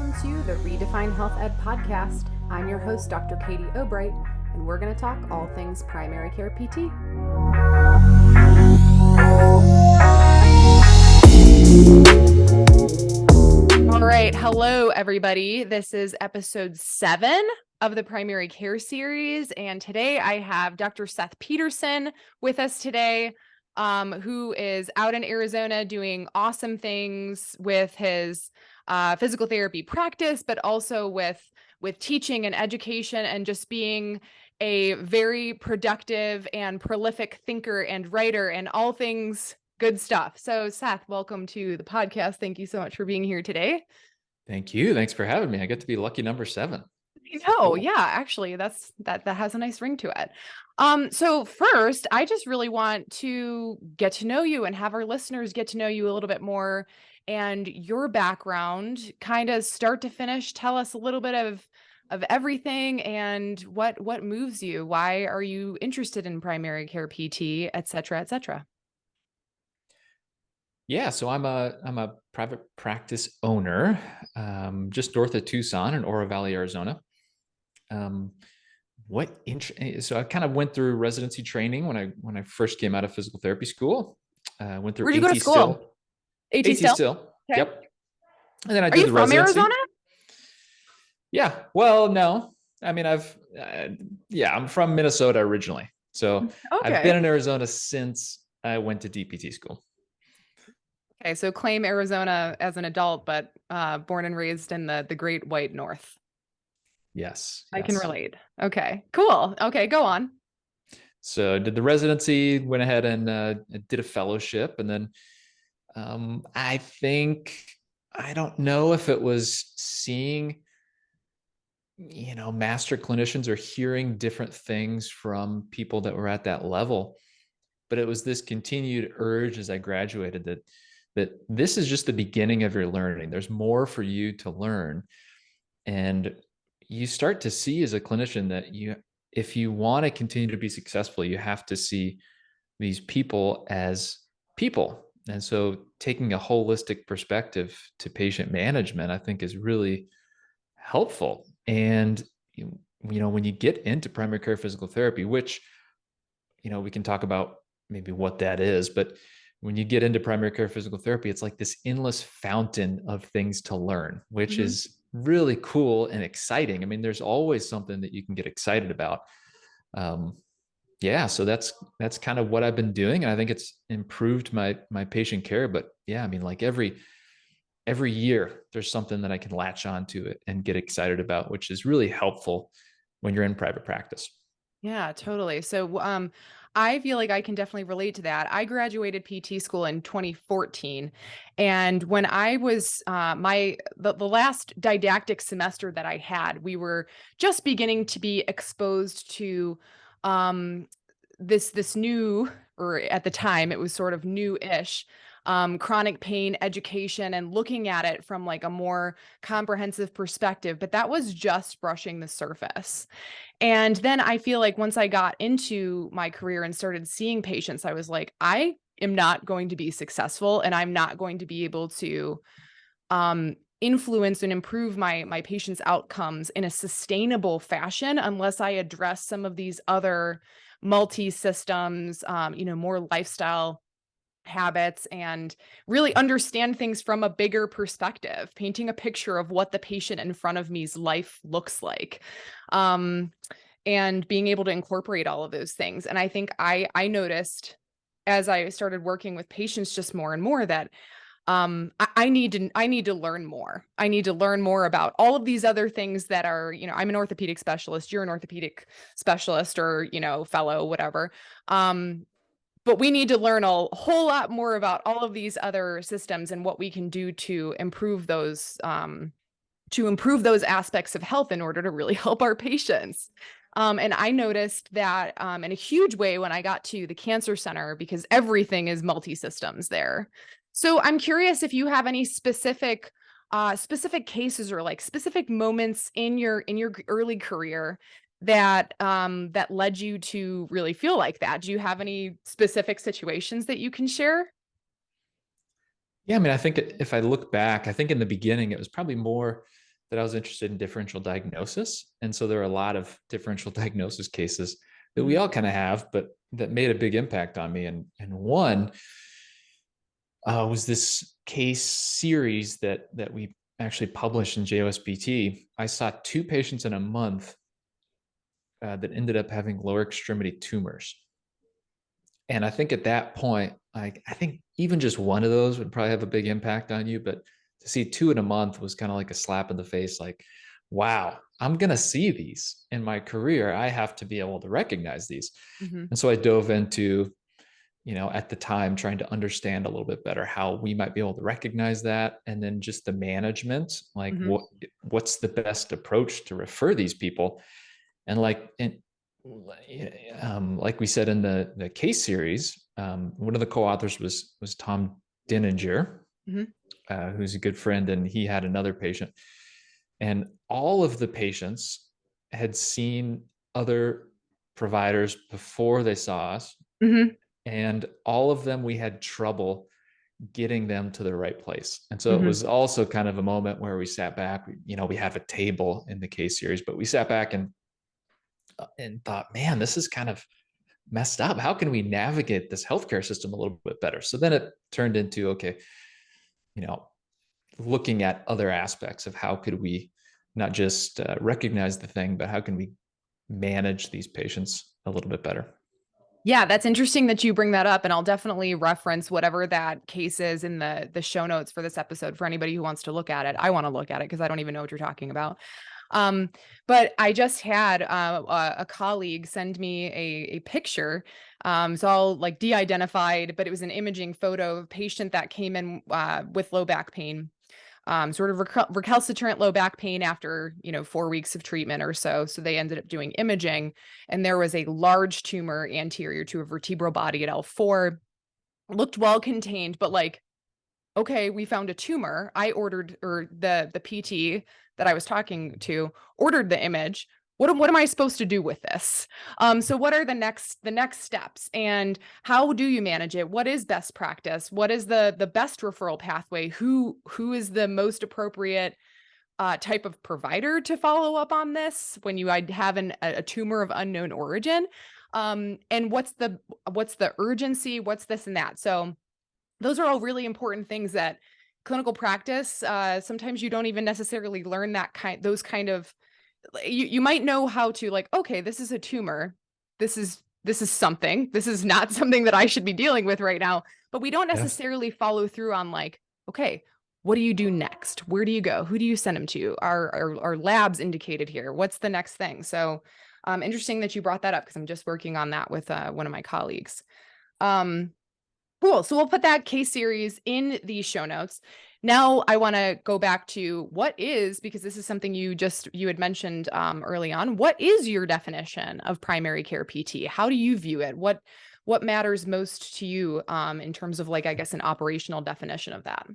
Welcome to the Redefine Health Ed podcast. I'm your host, Dr. Katie Obright, and we're going to talk all things primary care PT. All right. Hello, everybody. This is episode 7 of the primary care series. And today I have Dr. Seth Peterson with us today, who is out in Arizona doing awesome things with his physical therapy practice, but also with teaching and education and just being a very productive and prolific thinker and writer and all things good stuff. So Seth, welcome to the podcast. Thank you so much for being here today. Thank you. Thanks for having me. I get to be lucky number 7. Cool. Yeah, actually that has a nice ring to it. So first, I just really want to get to know you and have our listeners get to know you a little bit more and your background, kind of start to finish. Tell us a little bit of everything and what moves you. Why are you interested in primary care PT, et cetera, et cetera? Yeah, so I'm a private practice owner, just north of Tucson in Oro Valley, Arizona. So I kind of went through residency training when I first came out of physical therapy school. Went through Where'd you go to school? AT still. Okay. Yep. And then I Are did you the from residency. Arizona? Yeah. Well, no. I mean, I'm from Minnesota originally. So Okay. I've been in Arizona since I went to DPT school. Okay, so claim Arizona as an adult, but born and raised in the Great White North. Yes. I can relate. Okay, cool. Okay, go on. So I did the residency, went ahead and did a fellowship. And then I don't know if it was seeing, master clinicians or hearing different things from people that were at that level. But it was this continued urge as I graduated that this is just the beginning of your learning. There's more for you to learn. And you start to see as a clinician that if you want to continue to be successful, you have to see these people as people. And so taking a holistic perspective to patient management, I think, is really helpful. And, when you get into primary care physical therapy, which, we can talk about maybe what that is, but when you get into primary care physical therapy, it's like this endless fountain of things to learn, which is really cool and exciting. I mean, there's always something that you can get excited about. So that's kind of what I've been doing. And I think it's improved my patient care. But yeah, I mean, like every year there's something that I can latch onto it and get excited about, which is really helpful when you're in private practice. Yeah, totally. So I feel like I can definitely relate to that. I graduated PT school in 2014. And when I was the last didactic semester that I had, we were just beginning to be exposed to this new, or at the time it was sort of new-ish, chronic pain education and looking at it from like a more comprehensive perspective. But that was just brushing the surface. And then I feel like once I got into my career and started seeing patients, I was like, I am not going to be successful and I'm not going to be able to influence and improve my patients' outcomes in a sustainable fashion unless I address some of these other multi-systems, more lifestyle habits and really understand things from a bigger perspective, painting a picture of what the patient in front of me's life looks like. And being able to incorporate all of those things. And I think I noticed as I started working with patients just more and more that I need to learn more. I need to learn more about all of these other things that are, I'm an orthopedic specialist, you're an orthopedic specialist or, fellow, whatever. But we need to learn a whole lot more about all of these other systems and what we can do to improve those aspects of health in order to really help our patients. And I noticed that in a huge way when I got to the cancer center, because everything is multi-systems there. So I'm curious if you have any specific cases or like specific moments in your early career that led you to really feel like that. Do you have any specific situations that you can share? Yeah, I mean, I think if I look back, I think in the beginning it was probably more that I was interested in differential diagnosis. And so there are a lot of differential diagnosis cases that we Mhm. all kind of have, but that made a big impact on me. And one was this case series that we actually published in JOSPT. I saw 2 patients in a month that ended up having lower extremity tumors. And I think at that point, like, I think even just one of those would probably have a big impact on you. But to see 2 in a month was kind of like a slap in the face. Like, wow, I'm going to see these in my career. I have to be able to recognize these. Mhm. And so I dove into, at the time, trying to understand a little bit better how we might be able to recognize that. And then just the management, like Mhm. what's the best approach to refer these people. And like we said in the case series, one of the co-authors was Tom Denninger, Mhm. who's a good friend, and he had another patient, and all of the patients had seen other providers before they saw us, Mhm. and all of them we had trouble getting them to the right place. And so it Mhm. was also kind of a moment where we sat back. We have a table in the case series, but we sat back and thought, man, this is kind of messed up. How can we navigate this healthcare system a little bit better? So then it turned into, okay, you know, looking at other aspects of how could we not just recognize the thing, but how can we manage these patients a little bit better? Yeah, that's interesting that you bring that up, and I'll definitely reference whatever that case is in the show notes for this episode for anybody who wants to look at it. I want to look at it because I don't even know what you're talking about. Um, but I just had a colleague send me a picture. So all like de-identified, but it was an imaging photo of a patient that came in with low back pain, sort of recalcitrant low back pain after 4 weeks of treatment or so. So they ended up doing imaging, and there was a large tumor anterior to a vertebral body at L4. Looked well contained, but like, okay, we found a tumor. I ordered, or the PT that I was talking to ordered the image. What am I supposed to do with this? So what are the next steps, and how do you manage it? What is best practice? What is the best referral pathway? Who is the most appropriate type of provider to follow up on this when you have a tumor of unknown origin? And what's the urgency? What's this and that? So those are all really important things that clinical practice, sometimes you don't even necessarily learn those kind of, you might know how to, like, okay, this is a tumor. This is something. This is not something that I should be dealing with right now. But we don't Yeah. necessarily follow through on, like, okay, what do you do next? Where do you go? Who do you send them to? Are labs indicated here? What's the next thing? So interesting that you brought that up because I'm just working on that with one of my colleagues. Um, Cool. So we'll put that case series in the show notes. Now I want to go back to because this is something you had mentioned early on. What is your definition of primary care PT? How do you view it? What matters most to you in terms of, like, I guess, an operational definition of that?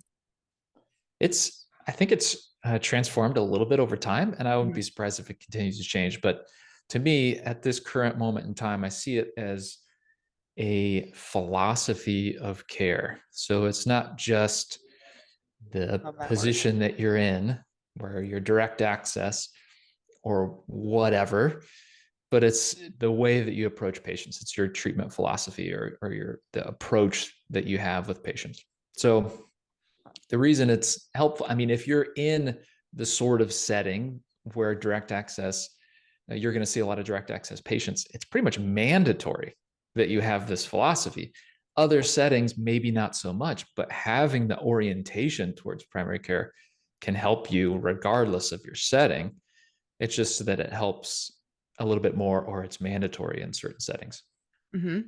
I think it's transformed a little bit over time, and I wouldn't Mhm. be surprised if it continues to change. But to me, at this current moment in time, I see it as a philosophy of care. So it's not just the Love that word. position that you're in, where you're direct access or whatever, but it's the way that you approach patients. It's your treatment philosophy, or the approach that you have with patients. So the reason it's helpful, I mean, if you're in the sort of setting where direct access, you're going to see a lot of direct access patients, it's pretty much mandatory that you have this philosophy. Other settings, maybe not so much, but having the orientation towards primary care can help you regardless of your setting. It's just that it helps a little bit more, or it's mandatory in certain settings. hmm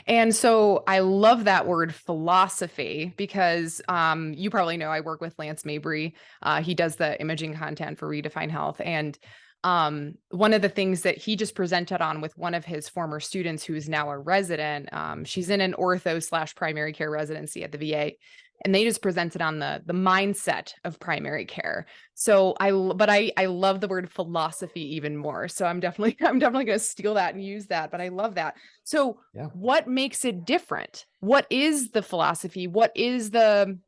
And so I love that word philosophy because you probably know I work with Lance Mabry. He does the imaging content for Redefine Health. And one of the things that he just presented on with one of his former students who is now a resident, she's in an ortho/primary care residency at the VA. And they just presented on the mindset of primary care. So I love the word philosophy even more. So I'm definitely going to steal that and use that. But I love that. So Yeah. what makes it different? What is the philosophy? What is the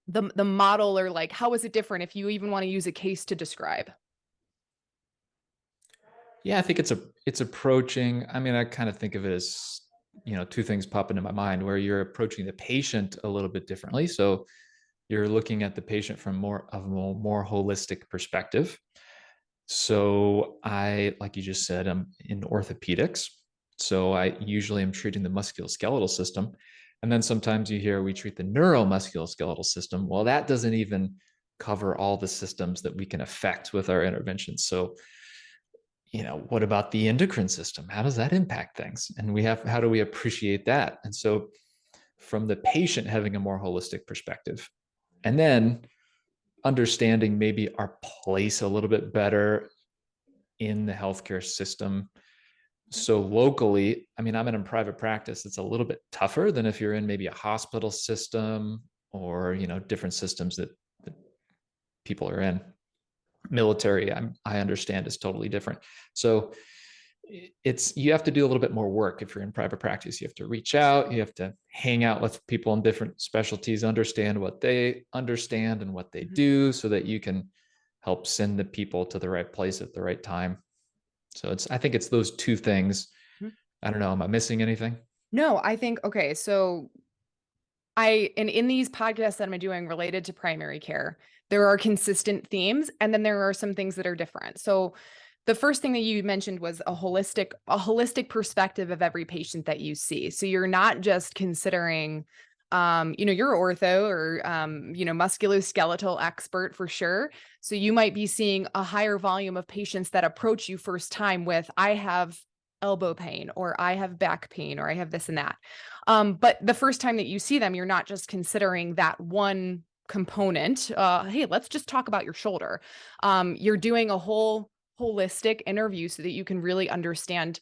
the model, or like how is it different if you even want to use a case to describe? Yeah, I think it's approaching. I mean, I kind of think of it as, two things pop into my mind where you're approaching the patient a little bit differently. So you're looking at the patient from more of a more holistic perspective. So like you just said, I'm in orthopedics. So I usually am treating the musculoskeletal system. And then sometimes you hear we treat the neuromusculoskeletal system. Well, that doesn't even cover all the systems that we can affect with our interventions. So, what about the endocrine system? How does that impact things? And how do we appreciate that? And so from the patient having a more holistic perspective, and then understanding maybe our place a little bit better in the healthcare system. So locally, I mean, I'm in a private practice. It's a little bit tougher than if you're in maybe a hospital system or, different systems that people are in. Military, I understand, is totally different. So you have to do a little bit more work if you're in private practice. You have to reach out, you have to hang out with people in different specialties, understand what they understand and what they Mhm. do, so that you can help send the people to the right place at the right time. So I think it's those two things. Mhm. I don't know, am I missing anything? No, I think, okay, so in these podcasts that I'm doing related to primary care, there are consistent themes, and then there are some things that are different. So the first thing that you mentioned was a holistic perspective of every patient that you see. So you're not just considering, you're ortho or, musculoskeletal expert for sure. So you might be seeing a higher volume of patients that approach you first time with, I have elbow pain, or I have back pain, or I have this and that. But the first time that you see them, you're not just considering that one component. Hey, let's just talk about your shoulder. You're doing a whole holistic interview so that you can really understand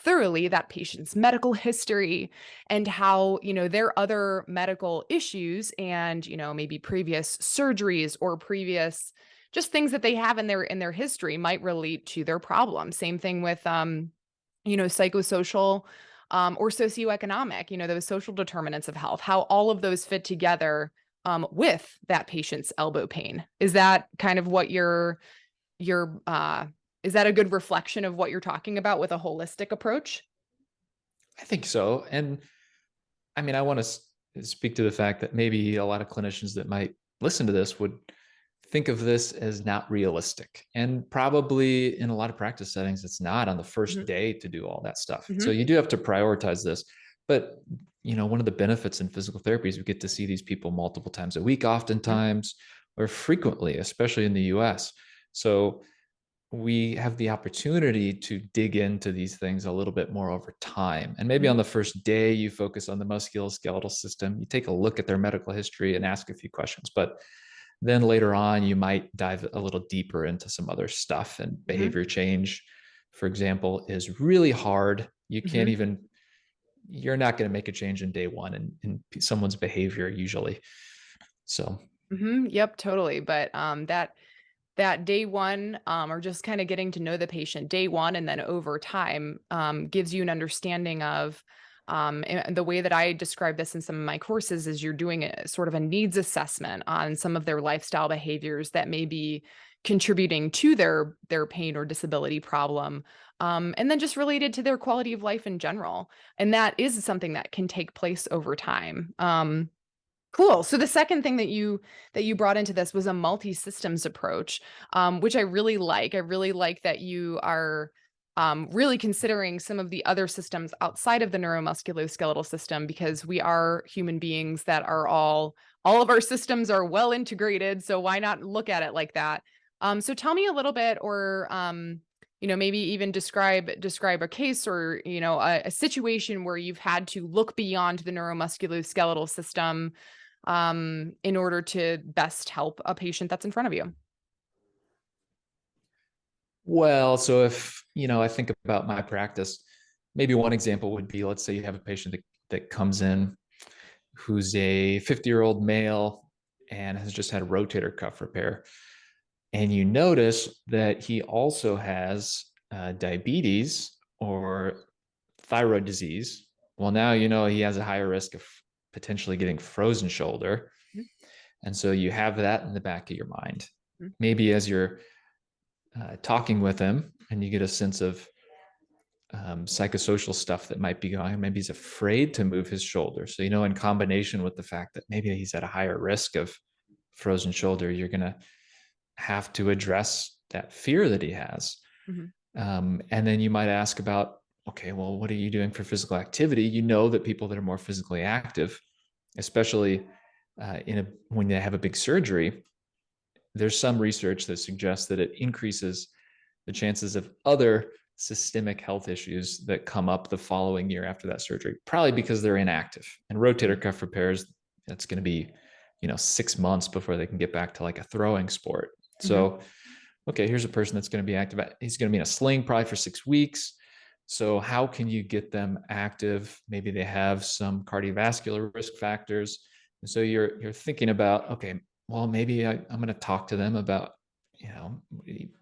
thoroughly that patient's medical history, and how, their other medical issues, and, maybe previous surgeries or previous just things that they have in their history might relate to their problem. Same thing with psychosocial, or socioeconomic, those social determinants of health, how all of those fit together with that patient's elbow pain. Is that kind of what is that a good reflection of what you're talking about with a holistic approach? I think so. And I mean, I want to speak to the fact that maybe a lot of clinicians that might listen to this would think of this as not realistic. And probably in a lot of practice settings, it's not on the first Mhm. day to do all that stuff. So Mhm. you do have to prioritize this. But, one of the benefits in physical therapy is we get to see these people multiple times a week, Mhm. oftentimes, or frequently, especially in the US. So we have the opportunity to dig into these things a little bit more over time. And maybe on Mhm. the first day, you focus on the musculoskeletal system, you take a look at their medical history and ask a few questions. But then later on, you might dive a little deeper into some other stuff. And Mhm. behavior change, for example, is really hard. Mhm. You're not going to make a change in day one in someone's behavior usually. So Mhm. Yep, totally. But that day one, or just kind of getting to know the patient day one, and then over time, gives you an understanding of, and the way that I describe this in some of my courses is you're doing a sort of a needs assessment on some of their lifestyle behaviors that may be contributing to their pain or disability problem, and then just related to their quality of life in general. And that is something that can take place over time. Cool. So the second thing that you brought into this was a multi-systems approach, which I really like. I really like that you are really considering some of the other systems outside of the neuromusculoskeletal system, because we are human beings that are all of our systems are well integrated. So why not look at it like that? So tell me a little bit, or maybe even describe a case, or a situation where you've had to look beyond the neuromusculoskeletal system in order to best help a patient that's in front of you. Well, so if, I think about my practice, maybe one example would be, let's say you have a patient that comes in who's a 50-year-old male and has just had a rotator cuff repair. And you notice that he also has diabetes or thyroid disease. Well, now you know he has a higher risk of potentially getting frozen shoulder. And so you have that in the back of your mind. Mhm. Maybe as you're talking with him and you get a sense of psychosocial stuff that might be going on. Maybe he's afraid to move his shoulder. So, in combination with the fact that maybe he's at a higher risk of frozen shoulder, you're going to have to address that fear that he has. Mhm. And then you might ask about, okay, well, what are you doing for physical activity? You know that people that are more physically active, especially when they have a big surgery, there's some research that suggests that it increases the chances of other systemic health issues that come up the following year after that surgery, probably because they're inactive. And rotator cuff repairs, that's going to be, 6 months before they can get back to like a throwing sport. Mhm. So, okay, here's a person that's going to be active. He's going to be in a sling probably for 6 weeks. So how can you get them active? Maybe they have some cardiovascular risk factors. And so you're thinking about, okay, well, maybe I'm going to talk to them about,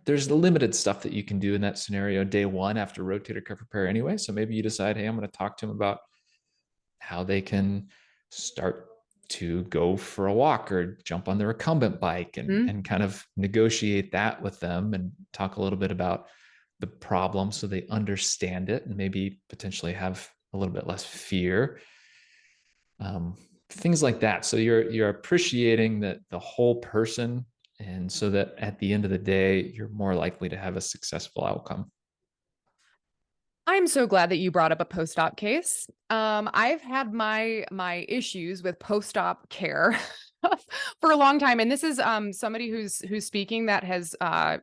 there's limited stuff that you can do in that scenario day one after rotator cuff repair anyway. So maybe you decide, hey, I'm going to talk to them about how they can start to go for a walk or jump on their recumbent bike Mhm. and kind of negotiate that with them and talk a little bit about the problem so they understand it and maybe potentially have a little bit less fear. Things like that. So you're appreciating that the whole person, and so that at the end of the day, you're more likely to have a successful outcome. I'm so glad that you brought up a post-op case. I've had my issues with post-op care for a long time, and this is somebody who's speaking that has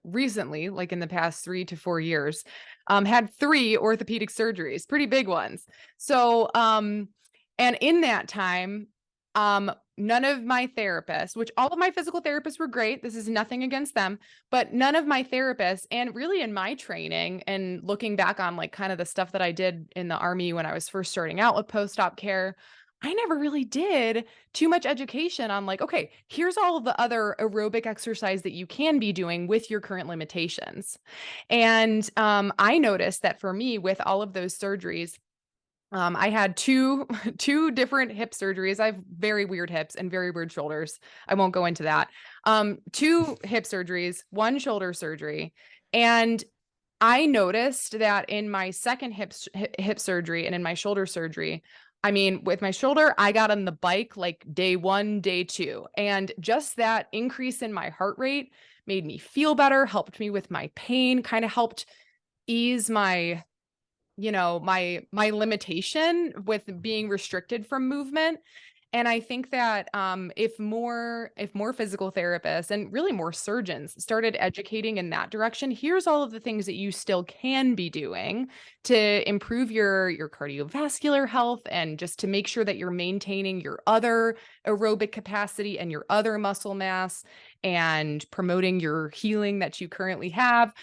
recently, like in the past 3 to 4 years, had 3 orthopedic surgeries, pretty big ones. So, and in that time, none of my therapists, which all of my physical therapists were great. This is nothing against them, but none of my therapists, and really in my training and looking back on like kind of the stuff that I did in the Army when I was first starting out with post-op care, I never really did too much education on like, okay, here's all of the other aerobic exercise that you can be doing with your current limitations. And I noticed that for me, with all of those surgeries, I had two two different hip surgeries. I have very weird hips and very weird shoulders. I won't go into that. Two hip surgeries, one shoulder surgery, and I noticed that in my second hip surgery and in my shoulder surgery, I mean, with my shoulder, I got on the bike like day 1, day 2, and just that increase in my heart rate made me feel better, helped me with my pain, kind of helped ease my my limitation with being restricted from movement. And I think that if more physical therapists and really more surgeons started educating in that direction, here's all of the things that you still can be doing to improve your cardiovascular health and just to make sure that you're maintaining your other aerobic capacity and your other muscle mass and promoting your healing that you currently have.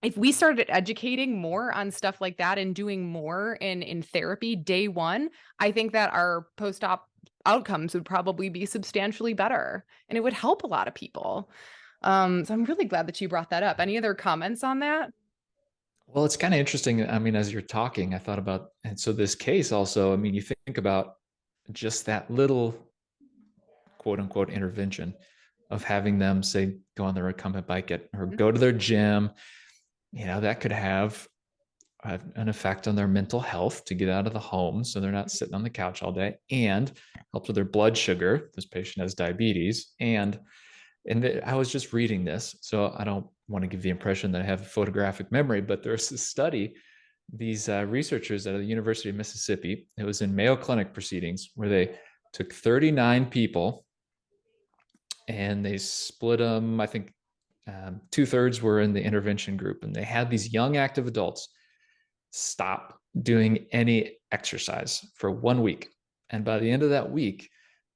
If we started educating more on stuff like that and doing more in therapy day one, I think that our post-op outcomes would probably be substantially better, and it would help a lot of people. So I'm really glad that you brought that up. Any other comments on that? Well, it's kind of interesting. I mean, as you're talking, I thought about, and so this case also, I mean, you think about just that little quote unquote intervention of having them say, go on their recumbent bike or Mhm. go to their gym, that could have an effect on their mental health to get out of the home so they're not sitting on the couch all day, and helps with their blood sugar. This patient has diabetes, and I was just reading this, so I don't want to give the impression that I have a photographic memory, but there's a study, these researchers at the University of Mississippi, it was in Mayo Clinic proceedings, where they took 39 people and they split them, I think 2/3 were in the intervention group, and they had these young active adults stop doing any exercise for 1 week. And by the end of that week,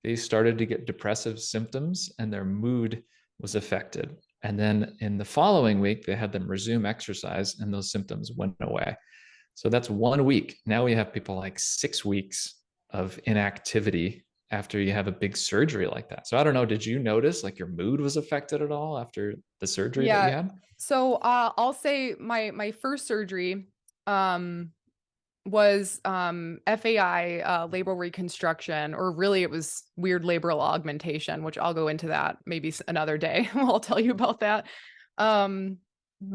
they started to get depressive symptoms and their mood was affected. And then in the following week, they had them resume exercise and those symptoms went away. So that's 1 week. Now we have people like 6 weeks of inactivity after you have a big surgery like that. So I don't know, did you notice like your mood was affected at all after the surgery that you Yeah. had? So I'll say my first surgery, um, was FAI, labral reconstruction, or really it was weird labral augmentation, which I'll go into that maybe another day. I'll tell you about that. Um,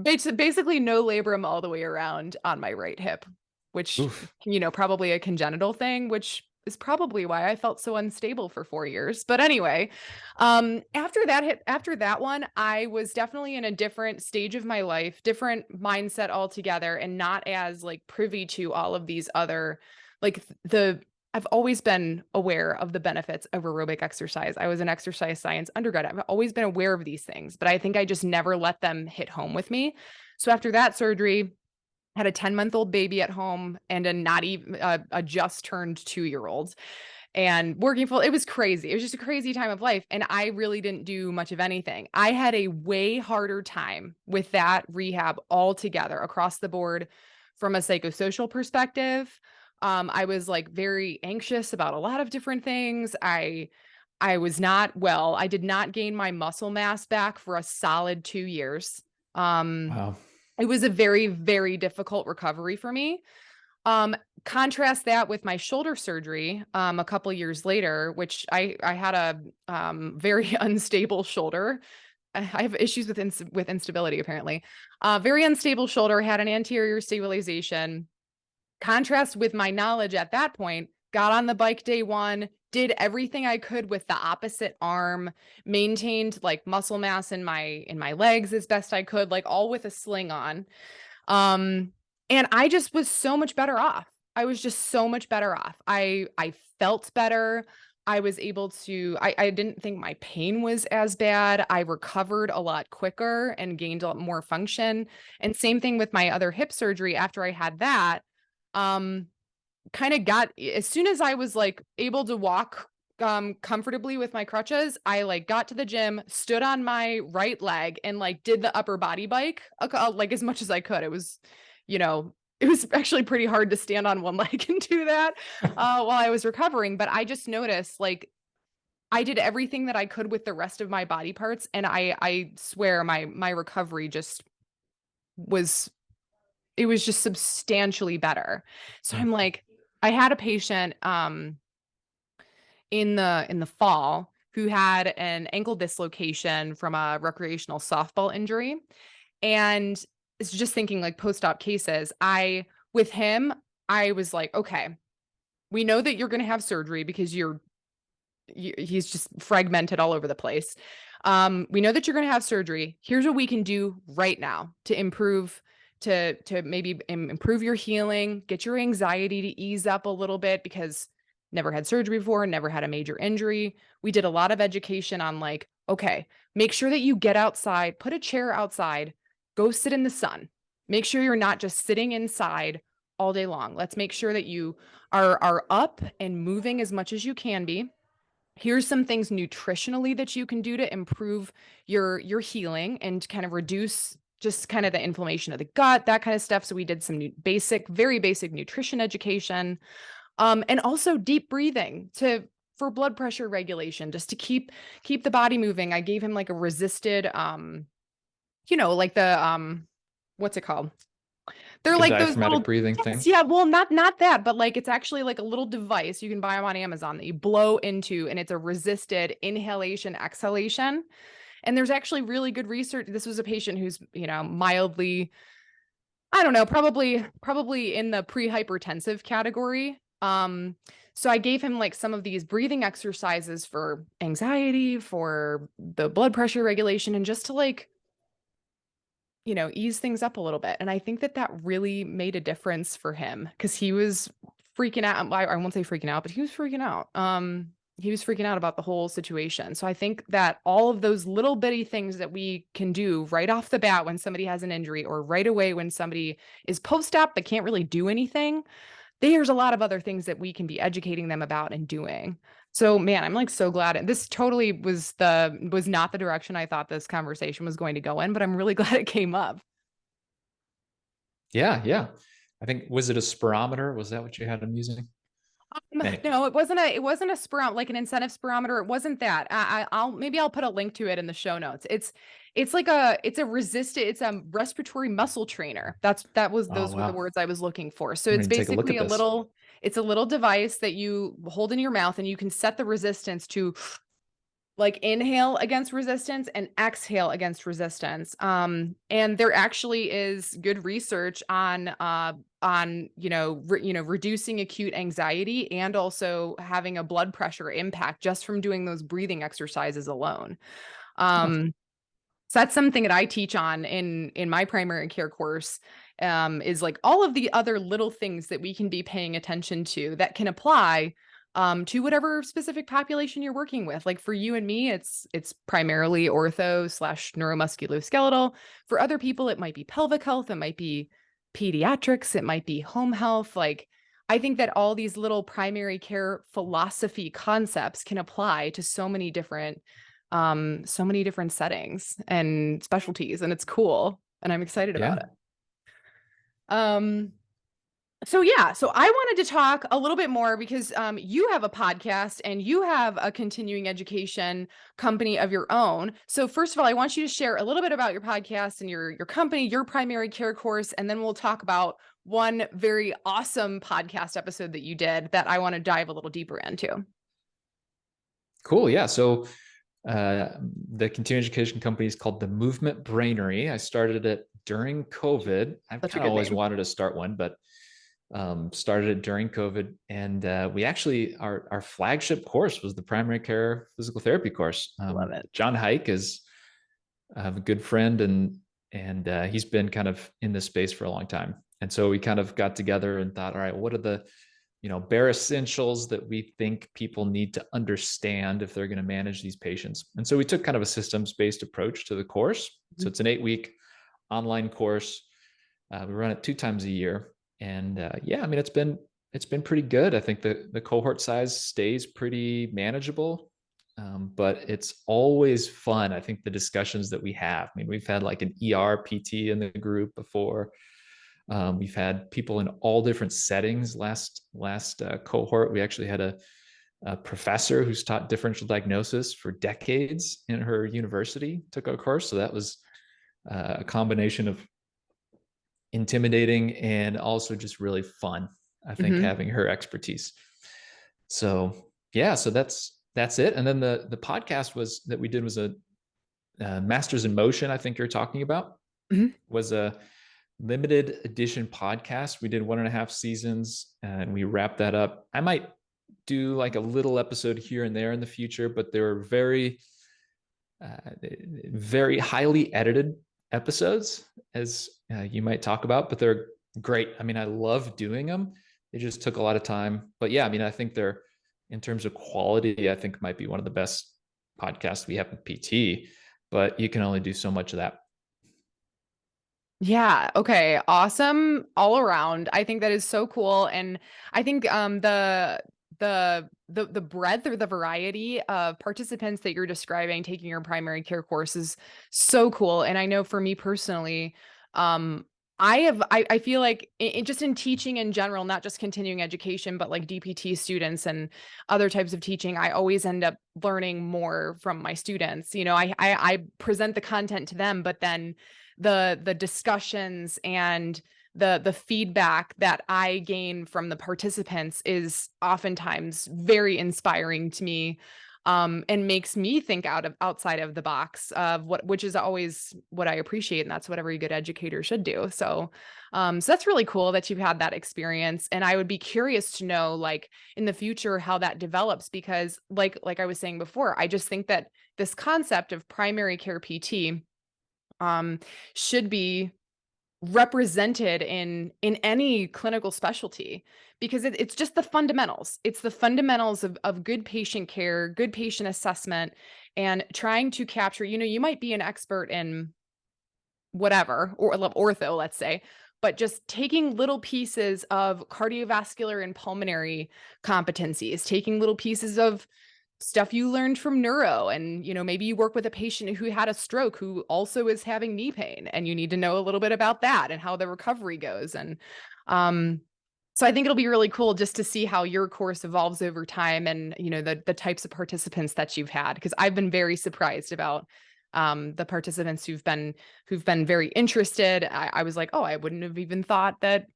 basically no labrum all the way around on my right hip, which, Oof. probably a congenital thing, which is probably why I felt so unstable for 4 years. But anyway, after that one, I was definitely in a different stage of my life, different mindset altogether, and not as like privy to all of these other, like I've always been aware of the benefits of aerobic exercise. I was an exercise science undergrad. I've always been aware of these things, but I think I just never let them hit home with me. So after that surgery, had a 10-month-old baby at home and a not even a just turned 2-year-old, and working full. It was crazy. It was just a crazy time of life. And I really didn't do much of anything. I had a way harder time with that rehab altogether across the board from a psychosocial perspective. I was like very anxious about a lot of different things. I was not well. I did not gain my muscle mass back for a solid 2 years. Um, Wow. it was a very, very difficult recovery for me. Um, Contrast that with my shoulder surgery, a couple years later, which I had a very unstable shoulder. I have issues with with instability apparently. Very unstable shoulder, had an anterior stabilization. Contrast with my knowledge at that point, got on the bike day one, did everything I could with the opposite arm, maintained like muscle mass in my legs as best I could, like all with a sling on. Um, and I just was so much better off. I was just so much better off. I felt better. I was able to I didn't think my pain was as bad. I recovered a lot quicker and gained a lot more function. And same thing with my other hip surgery after I had that. Um, kind of got as soon as I was like able to walk comfortably with my crutches, I like got to the gym, stood on my right leg and like did the upper body bike like as much as I could. You know, it was actually pretty hard to stand on one leg and do that while I was recovering, but I just noticed like I did everything that I could with the rest of my body parts, and I swear my recovery just was it was just substantially better. So Mm. I'm like, I had a patient in the fall who had an ankle dislocation from a recreational softball injury. And it's just thinking like post-op cases. With him, I was like, okay, we know that you're going to have surgery because he's just fragmented all over the place. We know that you're going to have surgery. Here's what we can do right now to improve, to maybe improve your healing, get your anxiety to ease up a little bit because never had surgery before, never had a major injury. We did a lot of education on like, okay, make sure that you get outside, put a chair outside, go sit in the sun. Make sure you're not just sitting inside all day long. Let's make sure that you are up and moving as much as you can be. Here's some things nutritionally that you can do to improve your healing and kind of reduce just kind of the inflammation of the gut, that kind of stuff. So we did some very basic nutrition education, and also deep breathing for blood pressure regulation, just to keep the body moving. I gave him like a resisted, like the what's it called? They're Like a like those diaphragmatic little, breathing yes, thing. yeah, well, not that, but like it's actually like a little device you can buy them on Amazon that you blow into, and it's a resisted inhalation exhalation. And there's actually really good research. This was a patient who's, mildly, I don't know, probably in the pre-hypertensive category. So I gave him like some of these breathing exercises for anxiety, for the blood pressure regulation, and just to like ease things up a little bit. And I think that that really made a difference for him because he was freaking out. I won't say freaking out, but he was freaking out. He was freaking out about the whole situation. So I think that all of those little bitty things that we can do right off the bat when somebody has an injury, or right away when somebody is post-op but can't really do anything, there's a lot of other things that we can be educating them about and doing. So man, I'm like so glad. And this totally was not the direction I thought this conversation was going to go in, but I'm really glad it came up. Yeah, yeah. I think, was it a spirometer? Was that what you had him using? Anyways. No, it wasn't a like an incentive spirometer. It wasn't that. I'll maybe I'll put a link to it in the show notes. It's it's a respiratory muscle trainer. Oh, Those were the wow. words I was looking for. So I'm it's going to take a look basically at this. it's a little device that you hold in your mouth, and you can set the resistance to like inhale against resistance and exhale against resistance. And there actually is good research on, reducing acute anxiety and also having a blood pressure impact just from doing those breathing exercises alone. Huh. Um, so that's something that I teach on in my primary care course, is like all of the other little things that we can be paying attention to that can apply to whatever specific population you're working with. Like for you and me, it's primarily ortho slash neuromusculoskeletal. For other people, it might be pelvic health, it might be pediatrics, it might be home health. Like I think that all these little primary care philosophy concepts can apply to so many different settings and specialties, and it's cool, and I'm excited about Yeah. it. Um, so yeah, so I wanted to talk a little bit more because you have a podcast and you have a continuing education company of your own. So first of all, I want you to share a little bit about your podcast and your company, your primary care course, and then we'll talk about one very awesome podcast episode that you did that I want to dive a little deeper into. Cool. Yeah. So the continuing education company is called the Movement Brainery. I started it during COVID. I've Such a kind of good always name. wanted to start one, but started it during COVID. And we actually, our flagship course was the primary care physical therapy course. Love it. John Hike is a good friend, and he's been kind of in this space for a long time. And so we kind of got together and thought, all right, what are the bare essentials that we think people need to understand if they're going to manage these patients. And so we took kind of a systems-based approach to the course. So it's an 8-week online course. We run it 2 times a year. And yeah, I mean, it's been pretty good. I think the cohort size stays pretty manageable. But it's always fun. I think the discussions that we have, I mean, we've had like an ER PT in the group before. We've had people in all different settings. Last cohort, we actually had a professor who's taught differential diagnosis for decades in her university took our course. So that was a combination of intimidating and also just really fun, I think, Mm-hmm. having her expertise. So yeah, so that's it. And then the podcast that we did was a Masters in Motion, I think you're talking about, Mm-hmm. was a limited edition podcast. We did 1.5 seasons and we wrapped that up. I might do like a little episode here and there in the future, but they were very highly edited episodes, as you might talk about, but they're great. I mean, I love doing them. They just took a lot of time, but yeah, I mean, I think they're, in terms of quality, I think might be one of the best podcasts we have in PT, but you can only do so much of that. Yeah. Okay. Awesome all around. I think that is so cool. And I think the breadth or the variety of participants that you're describing taking your primary care course is so cool. And I know for me personally, I feel like just in teaching in general, not just continuing education, but like DPT students and other types of teaching, I always end up learning more from my students. You know, I present the content to them, but then the discussions and the feedback that I gain from the participants is oftentimes very inspiring to me, and makes me think outside of the box of which is always what I appreciate, and that's what every good educator should do. So that's really cool that you've had that experience, and I would be curious to know, like in the future, how that develops, because like I was saying before, I just think that this concept of primary care PT um, should be represented in any clinical specialty, because it's just the fundamentals. It's the fundamentals of good patient care, good patient assessment, and trying to capture, you might be an expert in whatever, or ortho, let's say, but just taking little pieces of cardiovascular and pulmonary competencies, taking little pieces of stuff you learned from neuro, and maybe you work with a patient who had a stroke who also is having knee pain, and you need to know a little bit about that and how the recovery goes. And um so I think it'll be really cool just to see how your course evolves over time, and the types of participants that you've had, because I've been very surprised about the participants who've been very interested, I was like, oh, I wouldn't have even thought that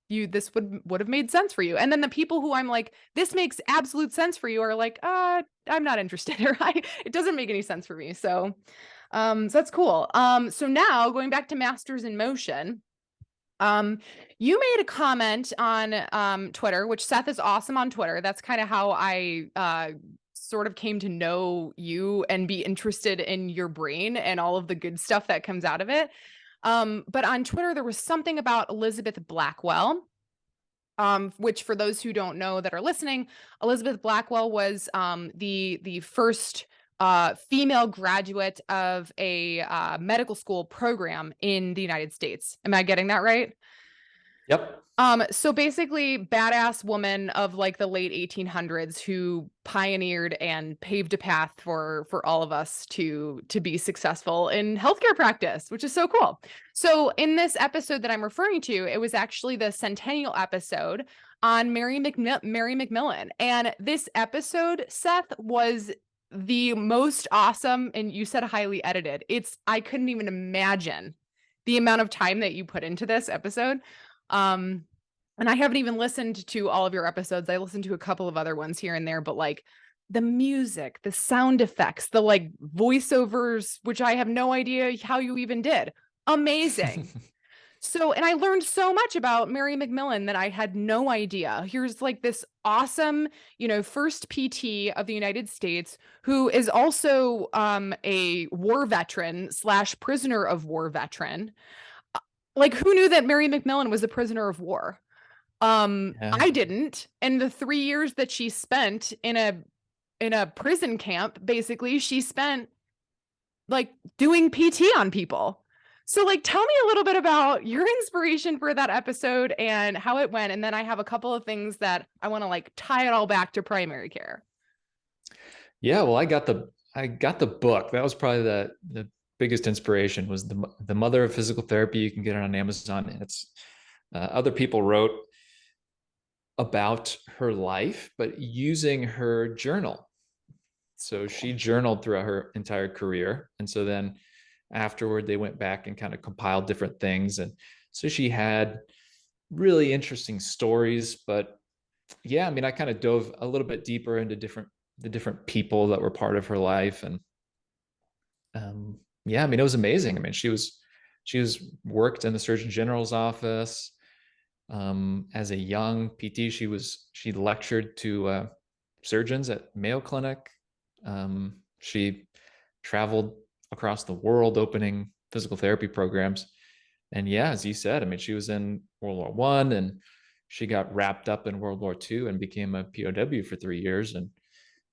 this would have made sense for you. And then the people who I'm like, this makes absolute sense for you, are like, I'm not interested, or it doesn't make any sense for me. So that's cool. So now going back to Masters in Motion, you made a comment on Twitter, which Seth is awesome on Twitter. That's kind of how I sort of came to know you and be interested in your brain and all of the good stuff that comes out of it. But on Twitter, there was something about Elizabeth Blackwell, which for those who don't know that are listening, Elizabeth Blackwell was the first female graduate of a medical school program in the United States. Am I getting that right? Yep. So basically, badass woman of like the late 1800s who pioneered and paved a path for all of us to be successful in healthcare practice, which is so cool. So in this episode that I'm referring to, it was actually the centennial episode on Mary McMillan. And this episode, Seth, was the most awesome, and you said highly edited. I couldn't even imagine the amount of time that you put into this episode. And I haven't even listened to all of your episodes. I listened to a couple of other ones here and there, but like the music, the sound effects, the like voiceovers, which I have no idea how you even did. Amazing. So, and I learned so much about Mary McMillan that I had no idea. Here's like this awesome, first PT of the United States who is also a war veteran / prisoner of war veteran. Like, who knew that Mary McMillan was a prisoner of war? Yeah. I didn't. And the 3 years that she spent in a prison camp, basically, she spent like doing PT on people. So like, tell me a little bit about your inspiration for that episode and how it went. And then I have a couple of things that I want to like tie it all back to primary care. Yeah. Well, I got the book. That was probably the biggest inspiration, was the Mother of Physical Therapy. You can get it on Amazon. And it's other people wrote about her life, but using her journal. So she journaled throughout her entire career. And so then afterward, they went back and kind of compiled different things. And so she had really interesting stories. But yeah, I mean, I kind of dove a little bit deeper into the different people that were part of her life. And yeah, I mean, it was amazing. I mean, she was worked in the Surgeon General's office. As a young PT, she lectured to surgeons at Mayo Clinic. She traveled across the world opening physical therapy programs. And yeah, as you said, I mean, she was in World War One, and she got wrapped up in World War II and became a POW for 3 years,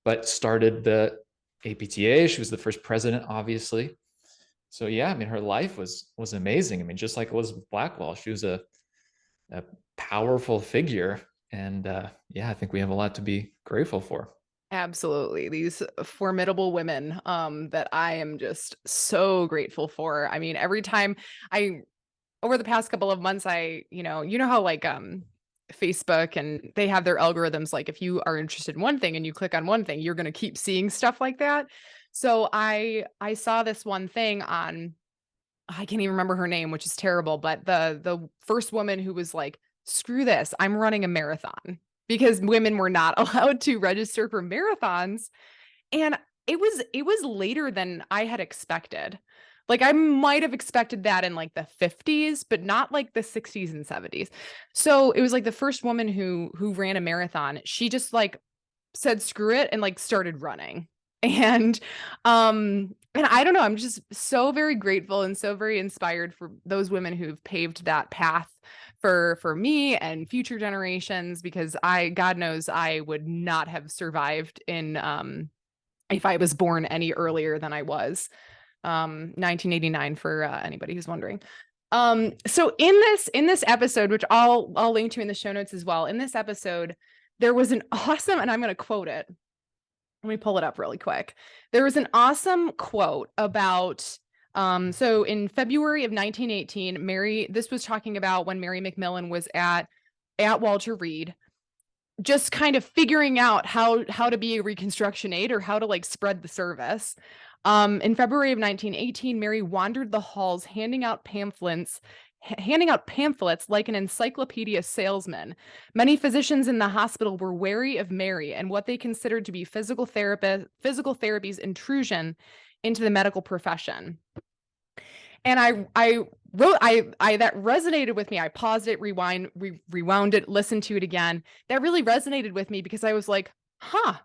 but started the APTA. She was the first president, obviously. So yeah, I mean, her life was amazing. I mean, just like Elizabeth Blackwell, she was a powerful figure. And yeah, I think we have a lot to be grateful for. Absolutely. These formidable women that I am just so grateful for. I mean, every time over the past couple of months, you know how like Facebook and they have their algorithms, like if you are interested in one thing and you click on one thing, you're going to keep seeing stuff like that. So I saw this one thing on, I can't even remember her name, which is terrible, but the first woman who was like, screw this, I'm running a marathon, because women were not allowed to register for marathons. And it was later than I had expected. Like I might have expected that in like the 50s, but not like the 60s and 70s. So it was like the first woman who ran a marathon. She just like said screw it and like started running. And I don't know, I'm just so very grateful and so very inspired for those women who've paved that path for me and future generations, because God knows I would not have survived in if I was born any earlier than I was. 1989 for anybody who's wondering. So in this episode, which I'll link to in the show notes as well, in this episode, there was an awesome, and I'm going to quote it. Let me pull it up really quick. There was an awesome quote about, so in February of 1918, this was talking about when Mary McMillan was at Walter Reed, just kind of figuring out how to be a reconstruction aide or how to like spread the service. In February of 1918, Mary wandered the halls handing out pamphlets like an encyclopedia salesman. Many physicians in the hospital were wary of Mary and what they considered to be physical therapy's intrusion into the medical profession. And I wrote, that resonated with me. I paused it, rewound it, listened to it again. That really resonated with me because I was like, huh,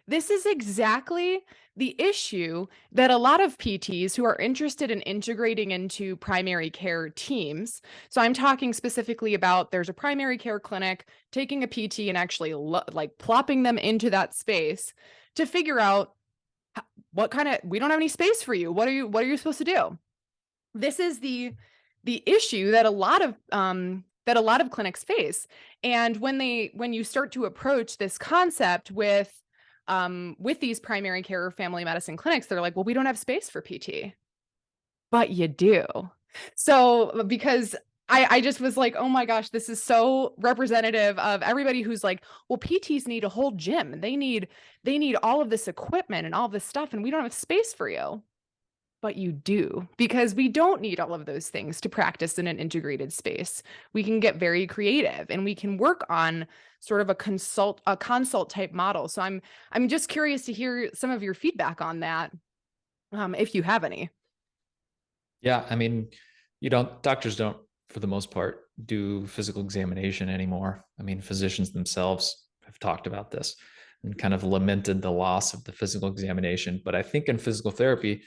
this is exactly the issue that a lot of PTs who are interested in integrating into primary care teams. So I'm talking specifically about there's a primary care clinic, taking a PT and actually like plopping them into that space to figure out what kind of, we don't have any space for you. What are you supposed to do? This is the issue that a lot of clinics face. And when you start to approach this concept with these primary care or family medicine clinics, they're like, well, we don't have space for PT, but you do. So because I just was like, oh my gosh, this is so representative of everybody who's like, well, PTs need a whole gym. They need all of this equipment and all this stuff, and we don't have space for you. But you do, because we don't need all of those things to practice in an integrated space. We can get very creative and we can work on sort of a consult type model. So I'm just curious to hear some of your feedback on that, if you have any. Yeah, I mean, doctors don't, for the most part, do physical examination anymore. I mean, physicians themselves have talked about this and kind of lamented the loss of the physical examination. But I think in physical therapy,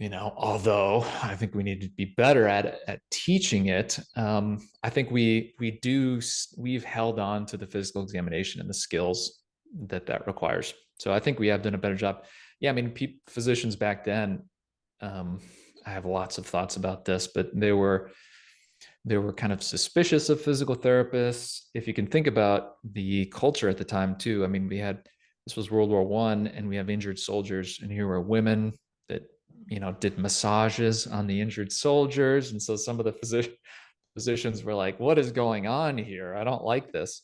although I think we need to be better at teaching it, I think we've held on to the physical examination and the skills that requires. So I think we have done a better job. Yeah, I mean, physicians back then, I have lots of thoughts about this, but they were kind of suspicious of physical therapists. If you can think about the culture at the time too, I mean, this was World War I, and we have injured soldiers, and here were women that did massages on the injured soldiers. And so some of the physicians were like, what is going on here? I don't like this.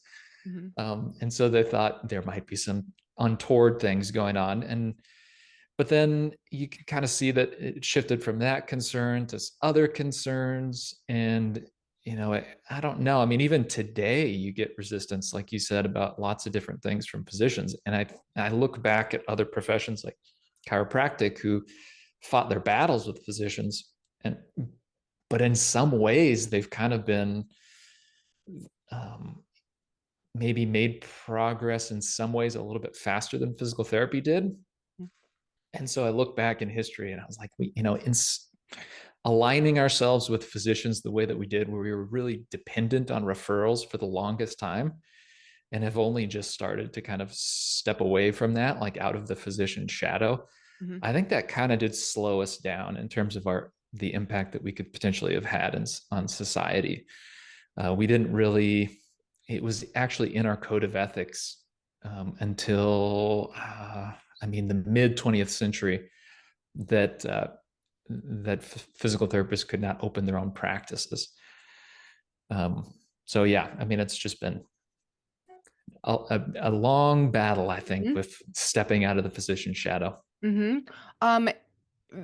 Mm-hmm. And so they thought there might be some untoward things going on. But then you can kind of see that it shifted from that concern to other concerns. And, I don't know. I mean, even today you get resistance, like you said, about lots of different things from physicians. And I look back at other professions like chiropractic who fought their battles with physicians, but in some ways they've kind of been maybe made progress in some ways a little bit faster than physical therapy did. Mm-hmm. And so I look back in history and I was like, in aligning ourselves with physicians the way that we did, where we were really dependent on referrals for the longest time, and have only just started to kind of step away from that, like out of the physician shadow. Mm-hmm. I think that kind of did slow us down in terms of the impact that we could potentially have had on society. We didn't really, it was actually in our code of ethics until, the mid 20th century that physical therapists could not open their own practices. So yeah, I mean, it's just been a long battle, I think, mm-hmm. with stepping out of the physician shadow. Mm-hmm.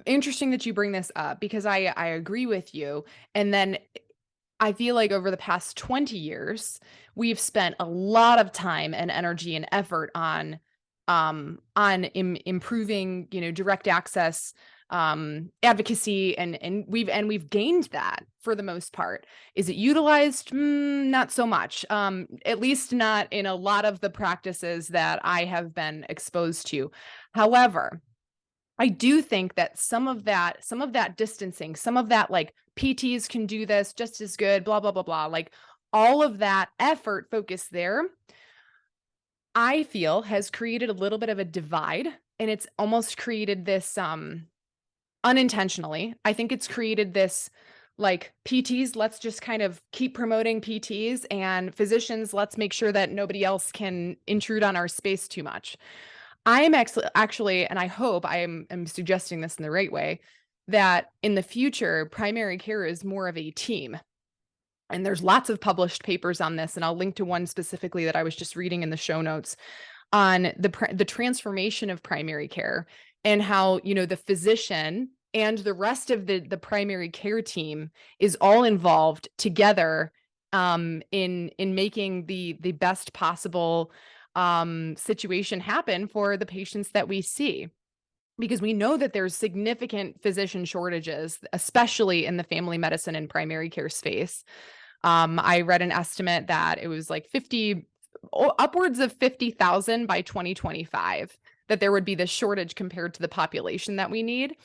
Interesting that you bring this up, because I agree with you. And then I feel like over the past 20 years, we've spent a lot of time and energy and effort on improving, direct access, advocacy, and we've gained that for the most part. Is it utilized? Not so much. At least not in a lot of the practices that I have been exposed to. However, I do think that some of that distancing, some of that, like, PTs can do this just as good, blah, blah, blah, blah, like all of that effort focused there, I feel has created a little bit of a divide, and it's almost created this, unintentionally, I think it's created this, like, PTs, let's just kind of keep promoting PTs, and physicians, let's make sure that nobody else can intrude on our space too much. I am actually, and I hope I am suggesting this in the right way, that in the future, primary care is more of a team. And there's lots of published papers on this, and I'll link to one specifically that I was just reading in the show notes on the transformation of primary care and how, the physician and the rest of the primary care team is all involved together in making the best possible situation happen for the patients that we see, because we know that there's significant physician shortages, especially in the family medicine and primary care space. I read an estimate that it was like upwards of 50,000 by 2025, that there would be this shortage compared to the population that we need.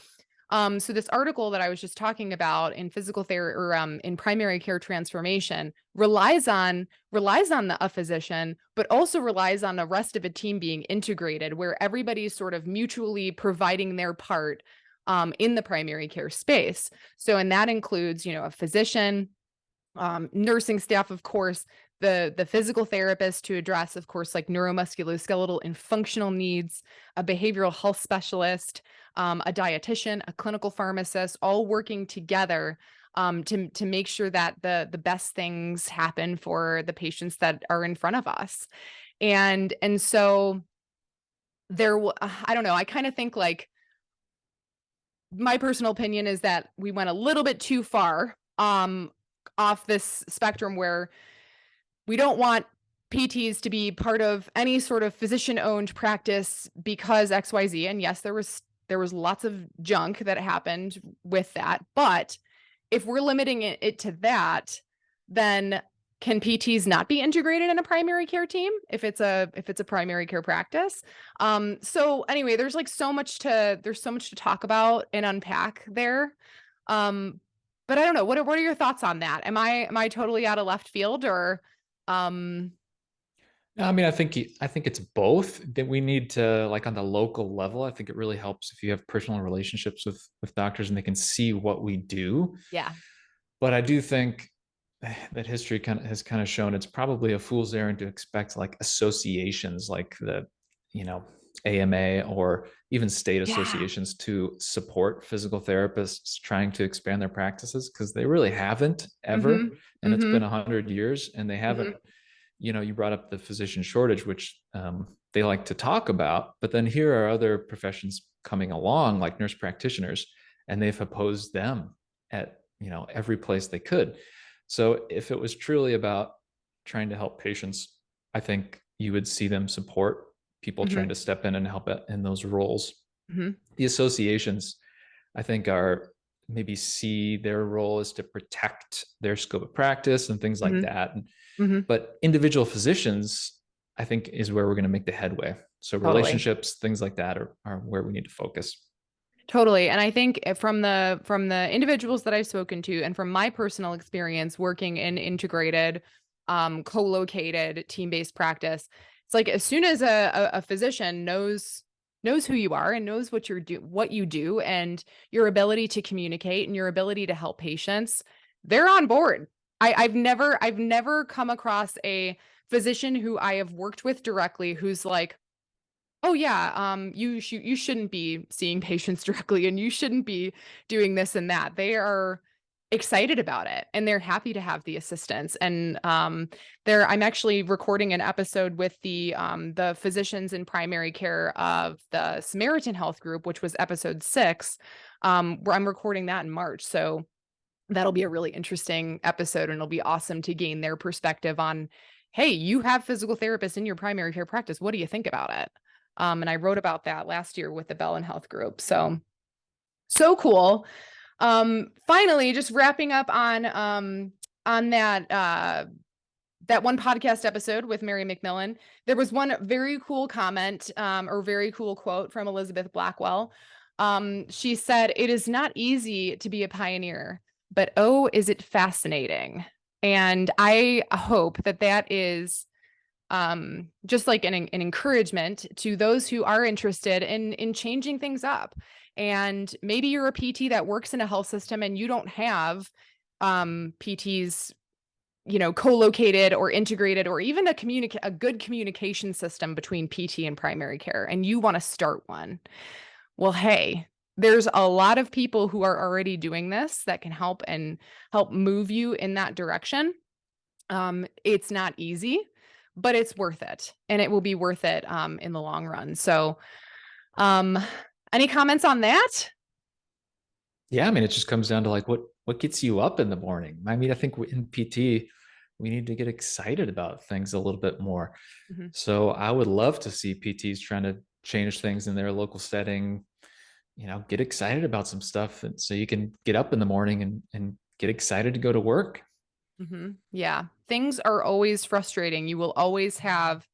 So this article that I was just talking about in physical therapy, or in primary care transformation, relies on a physician, but also relies on the rest of a team being integrated, where everybody's sort of mutually providing their part in the primary care space. So, and that includes, a physician, nursing staff, of course, the physical therapist to address, of course, like neuromusculoskeletal and functional needs, a behavioral health specialist, a dietitian, a clinical pharmacist, all working together to make sure that the best things happen for the patients that are in front of us. And so I don't know, I kind of think, like, my personal opinion is that we went a little bit too far off this spectrum, where we don't want PTs to be part of any sort of physician-owned practice because XYZ. And yes, there was lots of junk that happened with that. But if we're limiting it to that, then can PTs not be integrated in a primary care team if it's a primary care practice? So anyway, there's so much to talk about and unpack there. But I don't know. What are your thoughts on that? Am I totally out of left field, or No, I mean, I think it's both, that we need to, like, on the local level. I think it really helps if you have personal relationships with doctors and they can see what we do. yeah. But I do think that history has shown it's probably a fool's errand to expect, like, associations like the, AMA or even state Yeah. associations to support physical therapists trying to expand their practices, because they really haven't ever. Mhm. And it's been Mhm. 100 years, and they haven't. Mhm. You brought up the physician shortage, which they like to talk about, but then here are other professions coming along, like nurse practitioners, and they've opposed them at every place they could. So if it was truly about trying to help patients, I think you would see them support people trying Mhm. to step in and help in those roles. Mhm. The associations, I think, are maybe see their role is to protect their scope of practice and things like Mhm. that. Mhm. But individual physicians, I think, is where we're going to make the headway. So Totally. relationships, things like that are where we need to focus. Totally. And I think from the individuals that I've spoken to, and from my personal experience working in integrated, co-located team-based practice, it's like, as soon as a physician knows who you are and knows what you do and your ability to communicate and your ability to help patients, they're on board. I've never come across a physician who I have worked with directly who's like, "Oh yeah, you shouldn't be seeing patients directly, and you shouldn't be doing this and that." They are excited about it, and they're happy to have the assistance. And I'm actually recording an episode with the physicians in primary care of the Samaritan Health Group, which was episode 6, where I'm recording that in March. So that'll be a really interesting episode, and it'll be awesome to gain their perspective on, hey, you have physical therapists in your primary care practice. What do you think about it? And I wrote about that last year with the Bell and Health Group. So cool. Finally, just wrapping up on that one podcast episode with Mary McMillan, there was one very cool comment, or very cool quote from Elizabeth Blackwell. She said, "It is not easy to be a pioneer, but oh, is it fascinating?" And I hope that is just like an encouragement to those who are interested in changing things up. And maybe you're a PT that works in a health system and you don't have PTs, co-located or integrated, or even a good communication system between PT and primary care, and you want to start one. Well, hey, there's a lot of people who are already doing this that can help move you in that direction. It's not easy, but it's worth it, and it will be worth it in the long run. So, um, Any comments on that? Yeah, I mean, it just comes down to like what gets you up in the morning. I mean, I think in PT, we need to get excited about things a little bit more. Mhm. So I would love to see PTs trying to change things in their local setting, get excited about some stuff. And so you can get up in the morning and get excited to go to work. Yeah. Things are always frustrating. You will always have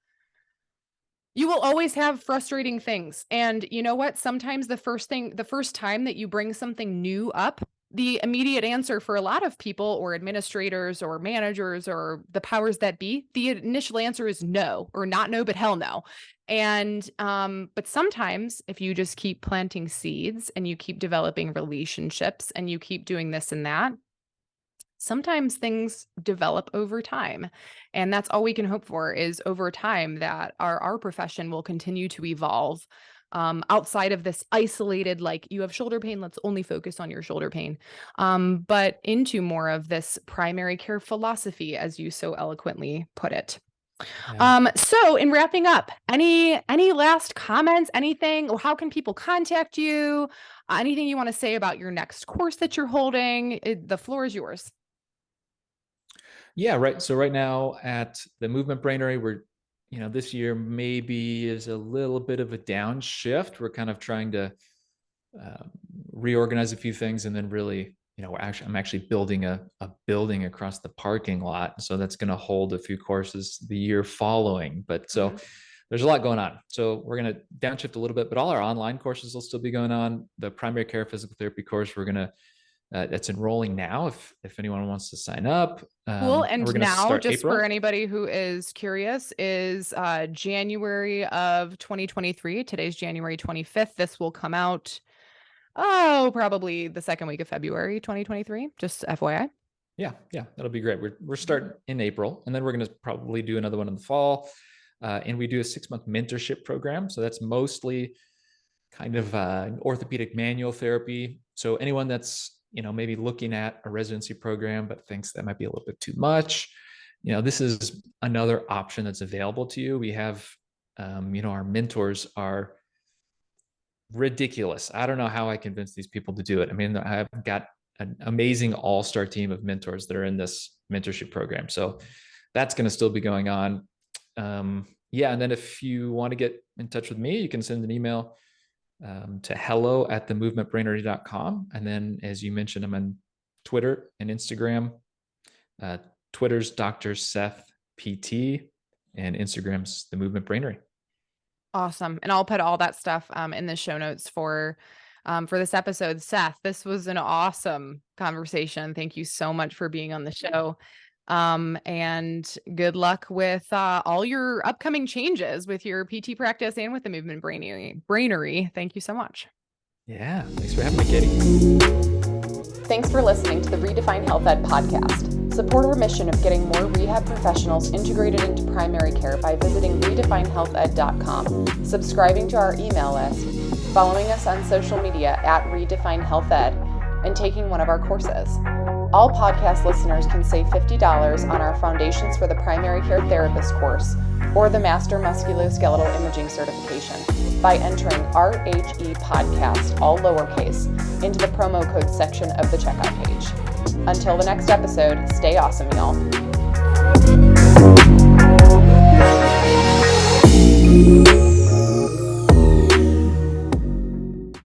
frustrating things. And you know what? Sometimes the first time that you bring something new up, the immediate answer for a lot of people or administrators or managers or the powers that be, the initial answer is no, or not no, but hell no. And but sometimes if you just keep planting seeds and you keep developing relationships and you keep doing this and that, sometimes things develop over time. And that's all we can hope for, is over time that our profession will continue to evolve, outside of this isolated, like, you have shoulder pain, let's only focus on your shoulder pain, but into more of this primary care philosophy, as you so eloquently put it. Yeah. So in wrapping up, any last comments, anything, or how can people contact you? Anything you want to say about your next course that you're holding? The floor is yours. Yeah, right. So right now at the Movement Brainery, we're, this year maybe is a little bit of a downshift. We're kind of trying to uh, reorganize a few things, and then really, I'm actually building a building across the parking lot. So that's going to hold a few courses the year following. But so there's a lot going on. So we're going to downshift a little bit, but all our online courses will still be going on. The primary care physical therapy course, we're going to that's enrolling now. If anyone wants to sign up, Cool. we're And going to now, start just for April. anybody who is curious, is January of 2023. Today's January 25th. This will come out, probably the second week of February 2023. Just FYI. Yeah, that'll be great. We're starting in April, and then we're going to probably do another one in the fall. And we do a 6-month mentorship program. So that's mostly kind of orthopedic manual therapy. So anyone that's maybe looking at a residency program but thinks that might be a little bit too much, this is another option that's available to you. We have, our mentors are ridiculous. I don't know how I convinced these people to do it. I mean, I've got an amazing all-star team of mentors that are in this mentorship program. So that's going to still be going on. Yeah. And then if you want to get in touch with me, you can send an email to hello@themovementbrainery.com. And then, as you mentioned, I'm on Twitter and Instagram. Twitter's Dr. Seth PT, and Instagram's The Movement Brainery. Awesome. And I'll put all that stuff in the show notes for this episode. Seth, this was an awesome conversation. Thank you so much for being on the show. And good luck with all your upcoming changes with your PT practice and with the Movement Brainery. Thank you so much. Yeah, thanks for having me, Katie. Thanks for listening to the Redefine Health Ed podcast. Support our mission of getting more rehab professionals integrated into primary care by visiting redefinehealthed.com, subscribing to our email list, following us on social media at Redefine Health Ed, and taking one of our courses. All podcast listeners can save $50 on our Foundations for the Primary Care Therapist course or the Master Musculoskeletal Imaging certification by entering RHE Podcast, all lowercase, into the promo code section of the checkout page. Until the next episode, stay awesome, y'all.